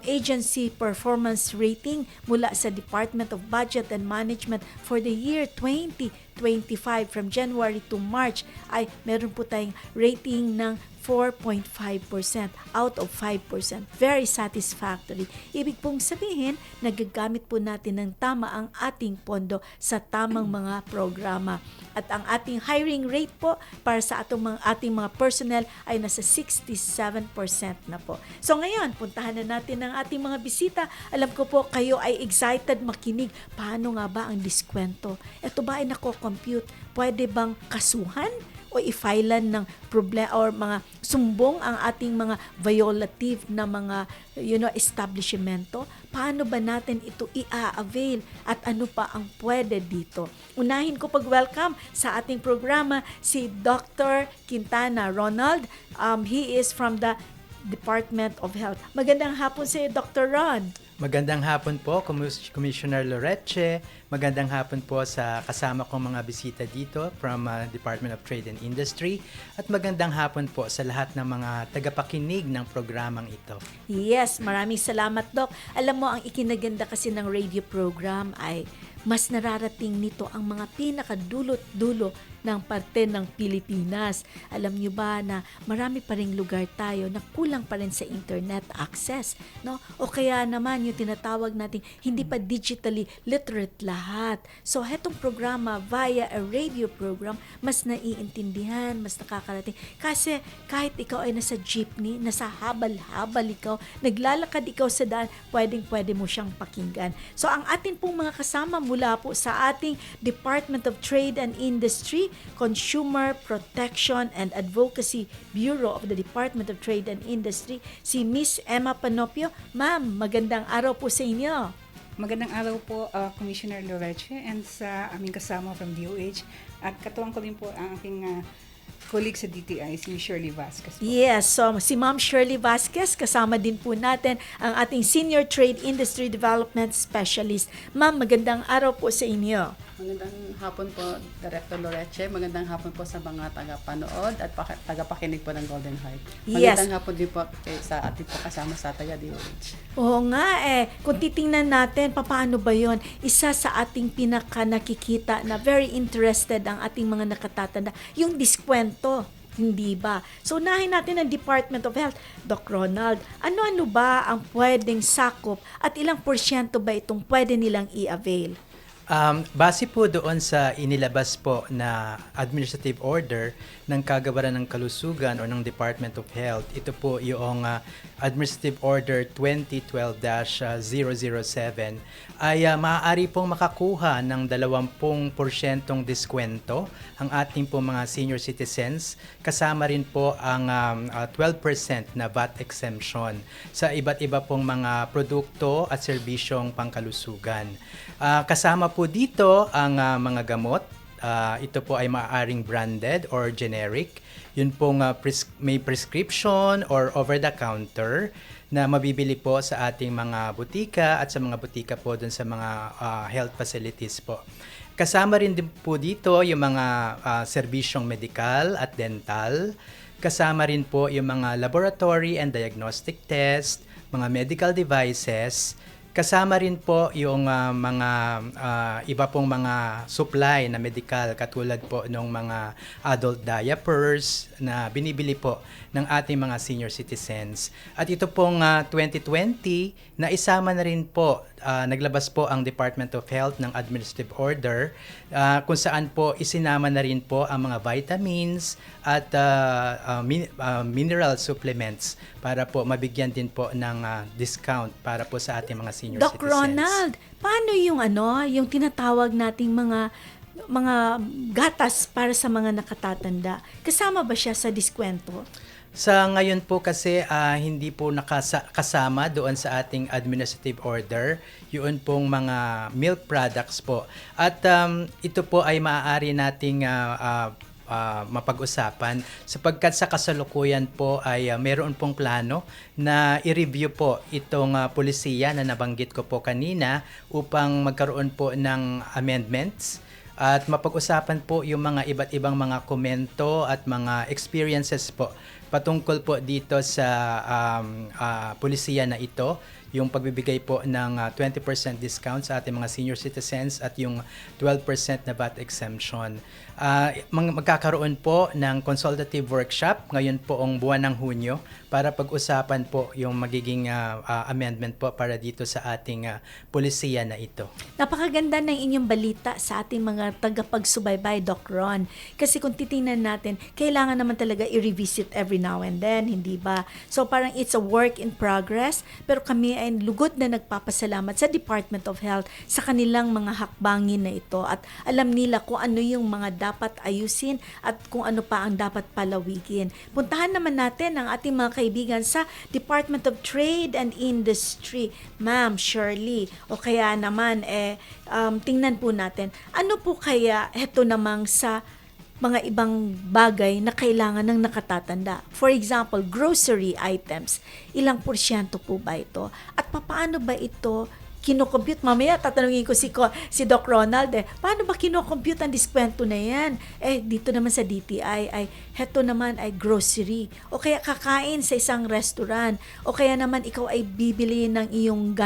agency performance rating mula sa Department of Budget and Management for the year 2025. From January to March ay meron po tayong rating ng 4.5% out of 5%. Very satisfactory. Ibig pong sabihin, nagagamit po natin ng tama ang ating pondo sa tamang mga programa. At ang ating hiring rate po para sa ating mga personnel ay nasa 67% na po. So ngayon, puntahan na natin ang ating mga bisita. Alam ko po kayo ay excited makinig. Paano nga ba ang diskwento? Ito ba ay nako-compute? Pwede bang kasuhan o i-filean ng problema or mga sumbong ang ating mga violative na mga establishmento? Paano ba natin ito i-avail at ano pa ang pwede dito? Unahin ko pag-welcome sa ating programa si Dr. Quintana Ronald. He is from the Department of Health. Magandang hapon sa iyo, Dr. Ron. Magandang hapon po, Commissioner Loreche. Magandang hapon po sa kasama kong mga bisita dito from Department of Trade and Industry. At magandang hapon po sa lahat ng mga tagapakinig ng programang ito. Yes, maraming salamat, Doc. Alam mo, ang ikinaganda kasi ng radio program ay mas nararating nito ang mga pinakadulot-dulo ng parte ng Pilipinas. Alam niyo ba na marami pa ring lugar tayo na kulang pa rin sa internet access, no? O kaya naman yung tinatawag nating hindi pa digitally literate lahat. So, hetong programa via a radio program, mas naiintindihan, mas nakakarating. Kasi kahit ikaw ay nasa jeepney, nasa habal-habal ikaw, naglalakad ikaw sa daan, pwedeng-pwede mo siyang pakinggan. So, ang atin pong mga kasama mula po sa ating Department of Trade and Industry, Consumer Protection and Advocacy Bureau of the Department of Trade and Industry, si Miss Emma Panopio. Ma'am, magandang araw po sa inyo. Magandang araw po, Commissioner Loreche, and sa aming kasama from DOH. At katuwang ko din po ang aking colleague sa DTI, si Shirley Vasquez po. Yes, so si Ma'am Shirley Vasquez, kasama din po natin ang ating Senior Trade Industry Development Specialist. Ma'am, magandang araw po sa inyo. Magandang hapon po, Director Loreche. Magandang hapon po sa mga tagapanood at tagapakinig po ng Golden Heart. Magandang hapon din po sa ating po kasama sa taga-DOH. Oo nga kung titingnan natin, paano ba yon? Isa sa ating pinaka nakikita na very interested ang ating mga nakatatanda, yung diskwento. Hindi ba? So, unahin natin ang Department of Health. Doc Ronald, ano-ano ba ang pwedeng sakop at ilang porsyento ba itong pwede nilang i-avail? Base po doon sa inilabas po na administrative order ng Kagawaran ng Kalusugan o ng Department of Health, ito po yung Administrative Order 2012-007, ay maaari pong makakuha ng 20% diskwento ang ating po mga senior citizens, kasama rin po ang 12% na VAT exemption sa iba't iba pong mga produkto at serbisyong pangkalusugan. Kasama po dito ang mga gamot. Ito po ay maaaring branded or generic. Yun pong may prescription or over-the-counter na mabibili po sa ating mga butika at sa mga butika po dun sa mga health facilities po. Kasama rin din po dito yung mga serbisyong medical at dental. Kasama rin po yung mga laboratory and diagnostic test, mga medical devices. Kasama rin po yung mga iba pong mga supply na medical katulad po ng mga adult diapers na binibili po ng ating mga senior citizens. At ito pong 2020 na isama na rin po, naglabas po ang Department of Health ng Administrative Order kung saan po isinama na rin po ang mga vitamins at mineral supplements para po mabigyan din po ng discount para po sa ating mga senior Doc citizens. Ronald, paano yung tinatawag nating mga gatas para sa mga nakatatanda? Kasama ba siya sa diskwento? Sa ngayon po kasi hindi po kasama doon sa ating administrative order yun pong mga milk products po. At ito po ay maaari nating mapag-usapan sapagkat sa kasalukuyan po ay meron pong plano na i-review po itong polisiya na nabanggit ko po kanina upang magkaroon po ng amendments at mapag-usapan po yung mga iba't ibang mga komento at mga experiences po patungkol po dito sa polisiya na ito, yung pagbibigay po ng 20% discount sa ating mga senior citizens at yung 12% na VAT exemption. Magkakaroon po ng consultative workshop ngayon poong buwan ng Hunyo para pag-usapan po yung magiging amendment po para dito sa ating polisiya na ito. Napakaganda ng inyong balita sa ating mga tagapagsubaybay, Doc Ron. Kasi kung titingnan natin, kailangan naman talaga i-revisit every now and then, hindi ba? So parang it's a work in progress, pero kami ay lugod na nagpapasalamat sa Department of Health sa kanilang mga hakbangin na ito at alam nila kung ano yung mga dapat ayusin at kung ano pa ang dapat palawigin. Puntahan naman natin ang ating mga kaibigan sa Department of Trade and Industry, Ma'am Shirley. O kaya naman, tingnan po natin, ano po kaya heto namang sa mga ibang bagay na kailangan ng nakatatanda. For example, grocery items. Ilang porsyento po ba ito? At paano ba ito kinocompute? Mamaya tatanungin ko si Doc Ronald, paano ba kinocompute ang diskwento na yan? Dito naman sa DTI ay heto naman ay grocery. O kaya kakain sa isang restaurant. O kaya naman ikaw ay bibili ng iyong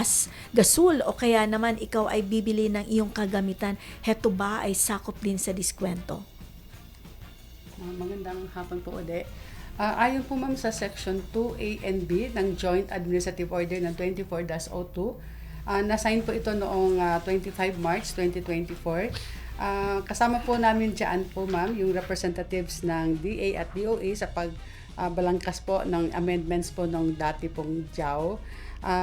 gasul. O kaya naman ikaw ay bibili ng iyong kagamitan. Heto ba ay sakop din sa diskwento? Magandang hapon po, Ode. Ayon po ma'am sa Section 2A and B ng Joint Administrative Order ng 24-02, na-sign po ito noong 25 March 2024. Kasama po namin dyan po ma'am yung representatives ng DA at DOA sa pagbalangkas po ng amendments po ng dati pong JAO.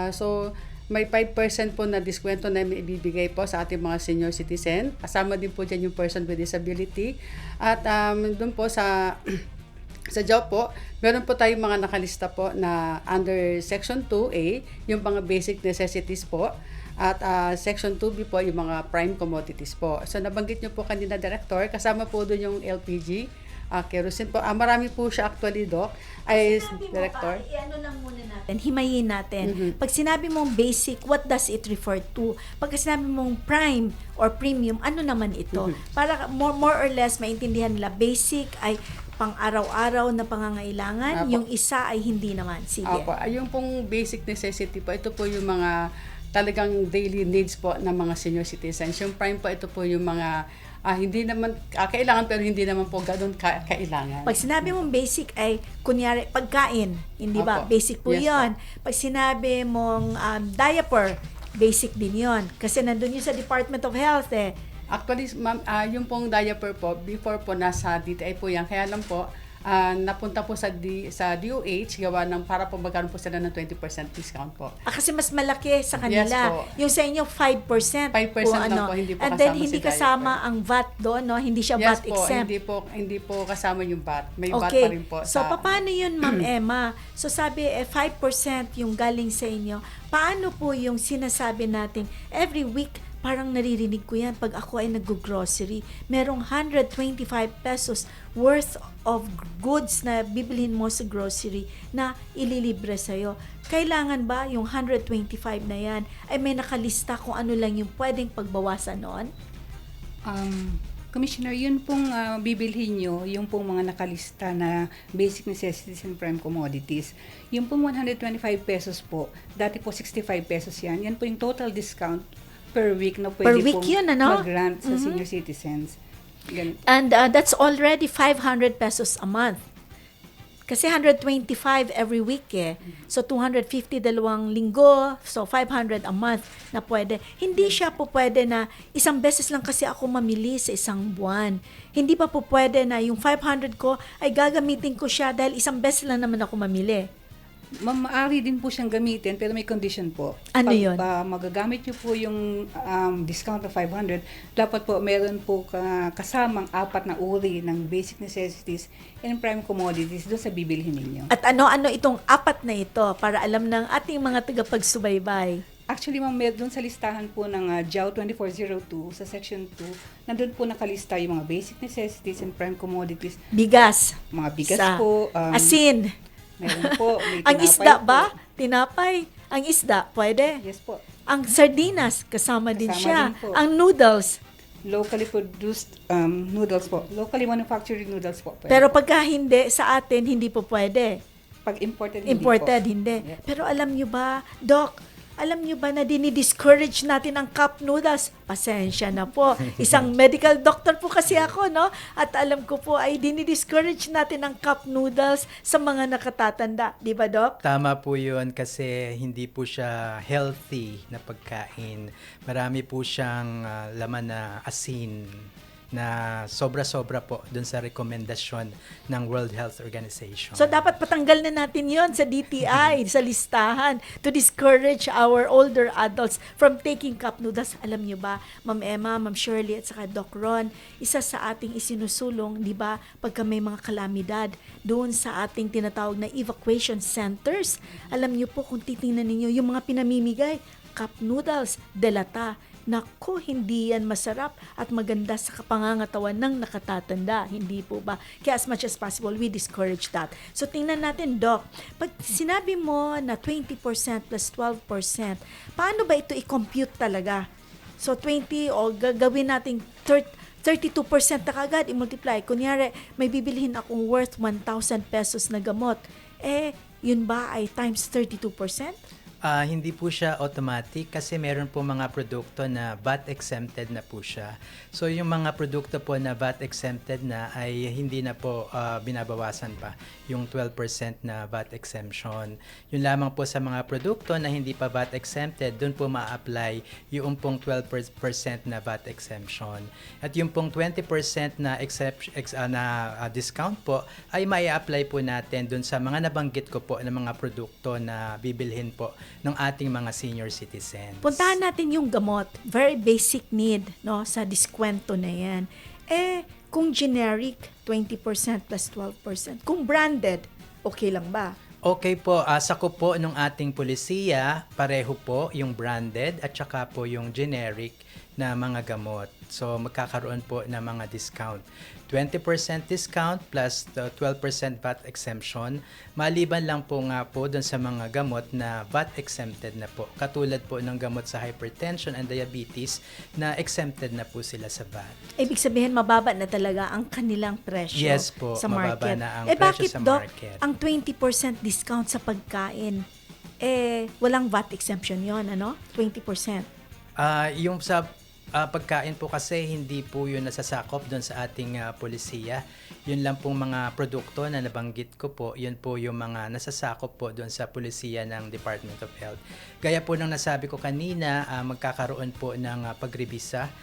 So, may 5% po na diskwento na may ibibigay po sa ating mga senior citizen. Kasama din po dyan yung person with disability. At doon po sa JAO po, meron po tayong mga nakalista po na under Section 2A, yung mga basic necessities po. At Section 2B po, yung mga prime commodities po. So nabanggit nyo po kanina, Director, kasama po doon yung LPG, kerosene po. Marami po siya actually, Doc. Ay, Director. Ano lang muna natin, himayin natin. Pag sinabi mong basic, what does it refer to? Pag sinabi mong prime or premium, ano naman ito? Para more or less maintindihan nila, basic ay pang-araw-araw na pangangailangan, yung isa ay hindi naman. Sige. Yung pong basic necessity po, ito po yung mga talagang daily needs po ng mga senior citizens. Yung prime po, ito po yung mga hindi naman kailangan pero hindi naman po ganoon kailangan. Pag sinabi mong basic ay kunyari pagkain, hindi ba? Basic po yes, 'yon. Pag sinabi mong diaper, basic din 'yon kasi nandoon 'yun sa Department of Health Actually, ma'am, yung pong diaper po before po nasa DTI po yan. Kaya lang po napunta po sa DOH gawa ng para po magkaroon po sila ng 20% discount po. Kasi mas malaki sa kanila. Yes po. Yung sa inyo 5%. 5% lang po, hindi po and kasama then hindi si kasama ang VAT doon, no? Hindi siya VAT exempt. Hindi po kasama yung VAT. May VAT pa rin po. So paano yun, Ma'am Emma? So sabi 5% yung galing sa inyo. Paano po yung sinasabi nating every week parang naririnig ko yan pag ako ay nag-grocery. Merong 125 pesos worth of goods na bibilhin mo sa grocery na ililibre sa'yo. Kailangan ba yung 125 na yan ay may nakalista kung ano lang yung pwedeng pagbawasan noon? Commissioner, yun pong bibilhin nyo, yung pong mga nakalista na basic necessities and prime commodities. Yung pong 125 pesos po, dati po 65 pesos yan. Yan po yung total discount per week na pwede pong yun, ano? mag-grant sa senior citizens. Ganun. And that's already 500 pesos a month. Kasi 125 every week eh. So 250 dalawang linggo, so 500 a month na pwede. Hindi siya po pwede na isang beses lang kasi ako mamili sa isang buwan. Hindi pa po pwede na yung 500 ko ay gagamitin ko siya dahil isang beses lang naman ako mamili. Maaari din po siyang gamitin pero may condition po. Ano yun? Magagamit niyo po yung discount na 500, dapat po meron po kasamang 4 na uri ng basic necessities and prime commodities doon sa bibilhin ninyo. At ano-ano itong 4 na ito para alam ng ating mga tagapagsubaybay? Actually, ma'am, doon sa listahan po ng JAW 2402 sa section 2, nandun po nakalista yung mga basic necessities and prime commodities. Bigas. Mga bigas po. Asin. Meron po. Ang isda ba? Tinapay. Ang isda, pwede? Yes po. Ang sardinas, kasama din siya. din po. Ang noodles. Locally produced noodles po. Locally manufactured noodles po. Pwede. Pero pagka hindi, sa atin, hindi po pwede. Pag imported, hindi. Yeah. Pero alam nyo ba, Doc, alam nyo ba na dinidiscourage natin ang cup noodles? Pasensya na po. Isang medical doctor po kasi ako, no? At alam ko po ay dinidiscourage natin ang cup noodles sa mga nakatatanda. Di ba, Doc? Tama po yun kasi hindi po siya healthy na pagkain. Marami po siyang laman na asin na sobra-sobra po dun sa rekomendasyon ng World Health Organization. So, dapat patanggal na natin yon sa DTI, sa listahan, to discourage our older adults from taking cup noodles. Alam nyo ba, Ma'am Emma, Ma'am Shirley, at saka Doc Ron, isa sa ating isinusulong, di ba, pagka may mga kalamidad, doon sa ating tinatawag na evacuation centers, alam nyo po kung titingnan ninyo, yung mga pinamimigay, cup noodles, delata, naku, hindi yan masarap at maganda sa kapangangatawan ng nakatatanda. Hindi po ba? Kaya as much as possible, we discourage that. So, tingnan natin, Doc. Pag sinabi mo na 20% plus 12%, paano ba ito i-compute talaga? So, 20 o gagawin natin 32% na kagad, i-multiply. Kunyari, may bibilihin akong worth 1,000 pesos na gamot. Yun ba ay times 32%? Hindi po siya automatic kasi meron po mga produkto na VAT exempted na po siya. So yung mga produkto po na VAT exempted na ay hindi na po binabawasan pa yung 12% na VAT exemption. Yun lamang po sa mga produkto na hindi pa VAT exempted, doon po ma-apply yung pong 12% na VAT exemption. At yung pong 20% na discount po ay mai-apply po natin doon sa mga nabanggit ko po na mga produkto na bibilhin po ng ating mga senior citizens. Puntahan natin yung gamot. Very basic need, no, sa diskwento na yan. Kung generic, 20% plus 12%. Kung branded, okay lang ba? Okay po, sakop po nung ating polisiya, pareho po yung branded at saka po yung generic na mga gamot. So magkakaroon po ng mga discount. 20% discount plus 12% VAT exemption. Maliban lang po nga po dun sa mga gamot na VAT exempted na po. Katulad po ng gamot sa hypertension and diabetes na exempted na po sila sa VAT. Ibig sabihin, mababa na talaga ang kanilang presyo Yes po, sa mababa market. na ang presyo sa market. Bakit, Doc, ang 20% discount sa pagkain, walang VAT exemption yon, ano? 20%. Yung sa pagkain po kasi hindi po yun nasasakop doon sa ating polisiya. Yun lang pong mga produkto na nabanggit ko po, yun po yung mga nasasakop po doon sa polisiya ng Department of Health. Gaya po ng nasabi ko kanina, magkakaroon po ng pagrebisa,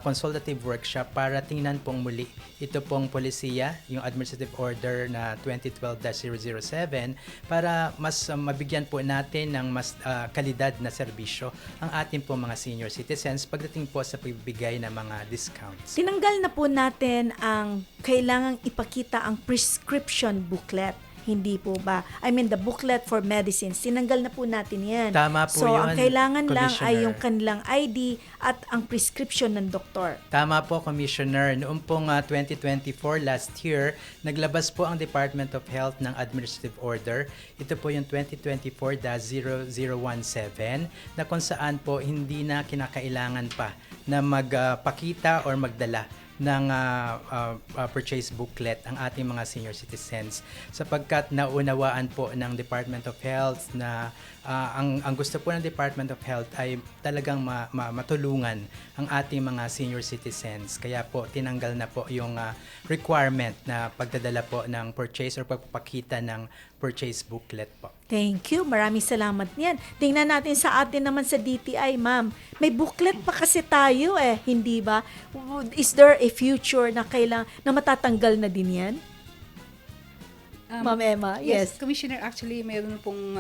consultative workshop para tingnan pong muli ito pong polisiya, yung Administrative Order na 2012-007 para mas mabigyan po natin ng mas kalidad na serbisyo ang ating pong mga senior citizens pagdating po sa pagbibigay ng mga discounts. Tinanggal na po natin ang kailangang ipakita ang prescription booklet. hindi po ba? I mean, the booklet for medicines, tinanggal na po natin yan. Tama po so, yun, ang kailangan lang ay Commissioner. yung kanilang ID at ang prescription ng doktor. Tama po, Commissioner. Noong pong 2024, last year, naglabas po ang Department of Health ng Administrative Order. Ito po yung 2024-0017 na kung saan po hindi na kinakailangan pa na magpakita or magdala ng purchase booklet ang ating mga senior citizens sapagkat naunawaan po ng Department of Health na ang gusto po ng Department of Health ay talagang matulungan ang ating mga senior citizens. Kaya po tinanggal na po yung requirement na pagdadala po ng purchase or pagpapakita ng purchase booklet po. Thank you. Maraming salamat niyan. Tingnan natin sa atin naman sa DTI, ma'am. May booklet pa kasi tayo hindi ba? Is there a future na na matatanggal na din yan? Ma'am Emma, yes. Commissioner, actually, mayroon pong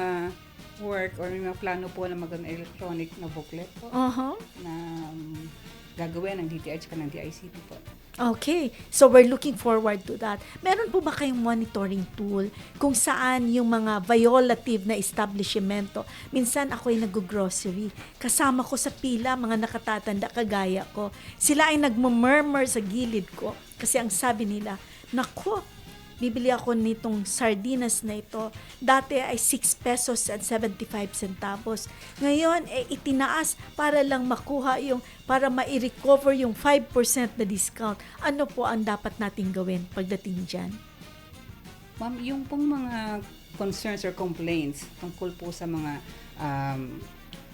work or may mga plano po na electronic na booklet po na gagawin ng DTI at ng DICT po. Okay. So, we're looking forward to that. Meron po ba kayong monitoring tool kung saan yung mga violative na establishmento? Minsan ako'y nag-grocery. Kasama ko sa pila, mga nakatatanda kagaya ko. Sila ay nagmumurmur sa gilid ko. Kasi ang sabi nila, naku, bibili ako nitong sardinas na ito. Dati ay 6 pesos and 75 centavos. Ngayon, itinaas para lang makuha para ma-recover yung 5% na discount. Ano po ang dapat natin gawin pagdating dyan? Ma'am, yung pong mga concerns or complaints tungkol po sa mga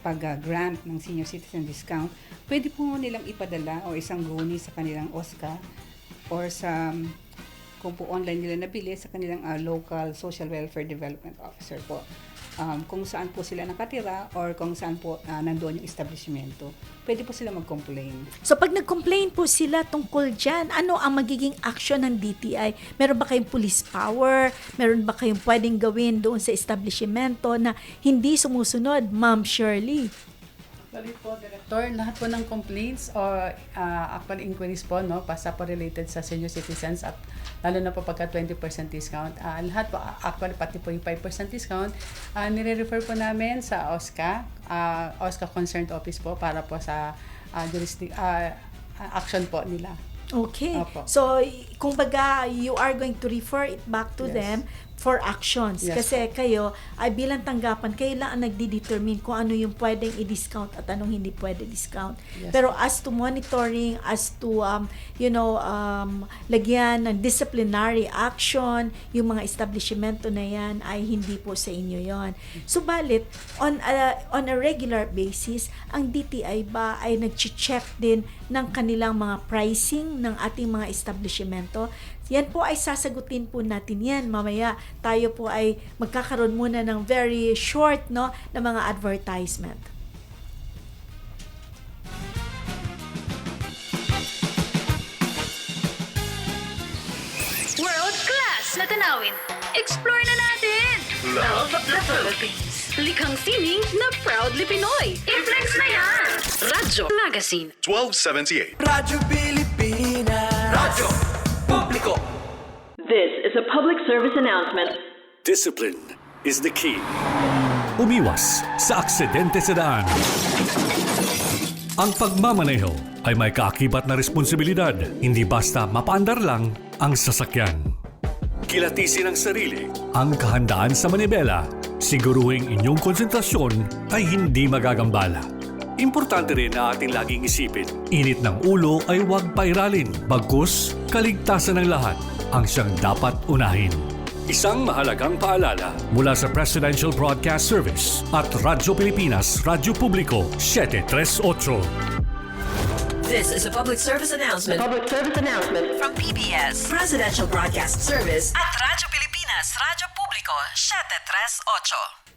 pag-grant ng senior citizen discount, pwede po nilang ipadala o isang guni sa kanilang OSCA or sa kung po online nila nabili sa kanilang local social welfare development officer po. Kung saan po sila nakatira or kung saan po nandoon yung establishmento, pwede po sila mag-complain. So pag nag-complain po sila tungkol dyan, ano ang magiging action ng DTI? Meron ba kayong police power? Meron ba kayong pwedeng gawin doon sa establishmento na hindi sumusunod, Ma'am Shirley? Actually po, Director, lahat po ng complaints or actual inquiries po, pasa po related sa senior citizens at lalo na po pagka 20% discount. Lahat po, actually pati po yung 5% discount, nire-refer po namin sa OSCA, OSCA Concerned Office po para po sa action po nila. Okay. Opo. So, kumbaga, you are going to refer it back to them for actions. Yes, Kasi kayo, ay bilang tanggapan, kayo lang ang nagdi-determine kung ano yung pwedeng i-discount at anong hindi pwede discount. Yes. Pero as to monitoring, as to, lagyan ng disciplinary action, yung mga establishmento na yan, ay hindi po sa inyo yon. Subalit, on a regular basis, ang DTI ba ay nag-check din ng kanilang mga pricing ng ating mga establishmento? Yan po ay sasagutin po natin yan. Mamaya tayo po ay magkakaroon muna ng very short na mga advertisement. World class na tanawin. Explore na natin. Love the Philippines. Likhang sining na proudly Pinoy. I-flex na yan. Radyo Magazine. 1278. Radyo Pilipinas. Radyo Publiko. This is a public service announcement. Discipline is the key. Umiwas sa aksidente sa daan. Ang pagmamaneho ay may kaakibat na responsibilidad. Hindi basta mapaandar lang ang sasakyan. Kilatisin ang sarili, ang kahandaan sa manibela. Siguruhing inyong konsentrasyon ay hindi magagambala. Importante rin na ating laging isipin, init ng ulo ay huwag pairalin. Bagkus, kaligtasan ng lahat ang siyang dapat unahin. Isang mahalagang paalala mula sa Presidential Broadcast Service at Radyo Pilipinas, Radyo Publiko, 738. This is a public service announcement. Public service announcement from PBS, Presidential Broadcast Service at Radyo Pilipinas, Radyo Publiko, 738.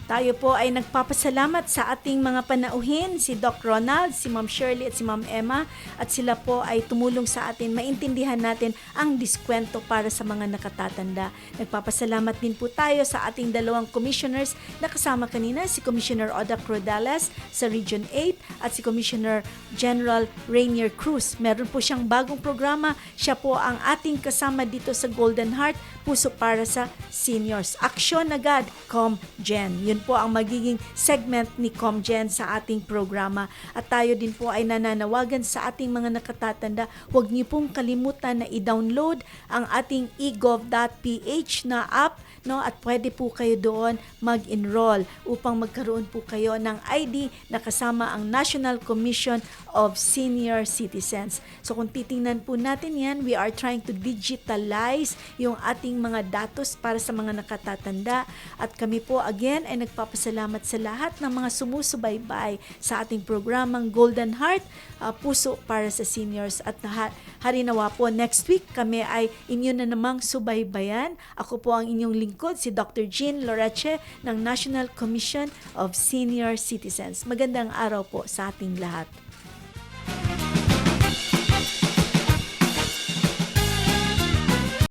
Tayo po ay nagpapasalamat sa ating mga panauhin, si Doc Ronald, si Ma'am Shirley at si Ma'am Emma, at sila po ay tumulong sa atin, maintindihan natin ang diskwento para sa mga nakatatanda. Nagpapasalamat din po tayo sa ating dalawang commissioners na kasama kanina, si Commissioner Oda Crodales sa Region 8 at si Commissioner General Rainier Cruz. Meron po siyang bagong programa, siya po ang ating kasama dito sa Golden Heart Puso para sa Seniors. Aksyon agad, ComGen. Yun po ang magiging segment ni ComGen sa ating programa. At tayo din po ay nananawagan sa ating mga nakatatanda, huwag niyo pong kalimutan na i-download ang ating egov.ph na app, no, at pwede po kayo doon mag-enroll upang magkaroon po kayo ng ID na kasama ang National Commission of Senior Citizens. So kung titingnan po natin yan, we are trying to digitalize yung ating mga datos para sa mga nakatatanda, at kami po again ay nagpapasalamat sa lahat ng mga sumusubaybay sa ating programang Golden Heart, Puso para sa Seniors, at harinawa po next week kami ay inyo na namang subaybayan. Ako po ang inyong lingkod, si Dr. Jean Loreche ng National Commission of Senior Citizens. Magandang araw po sa ating lahat.